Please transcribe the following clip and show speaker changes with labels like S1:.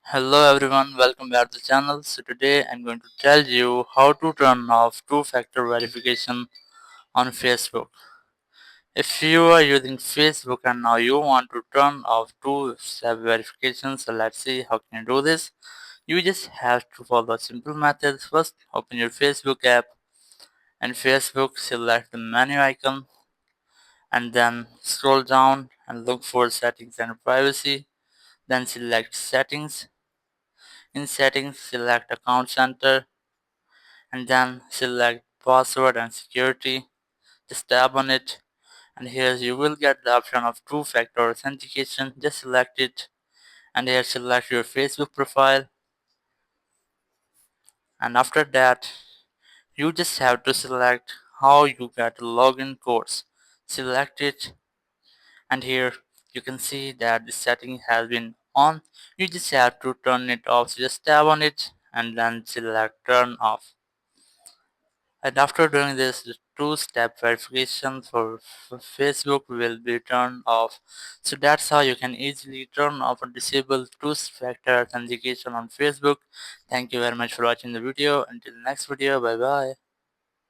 S1: Hello everyone, welcome back to the channel. So today I'm going to tell you how to turn off two-factor verification on Facebook. If you are using Facebook and now you want to turn off two-step verification, so let's see how can you do this. You just have to follow simple methods. First, open your Facebook app and Facebook, select the menu icon and then scroll down and look for settings and privacy. Then select settings. In settings, select account center and then select password and security. Just tap on it and here you will get the option of two-factor authentication. Just select it and here select your Facebook profile, and after that you just have to select how you get the login codes. Select it and here you can see that the setting has been on. You just have to turn it off. So just tap on it and then select turn off. And after doing this, the two-step verification for Facebook will be turned off. So that's how you can easily turn off or disable two-factor authentication on Facebook. Thank you very much for watching the video. Until next video, bye bye.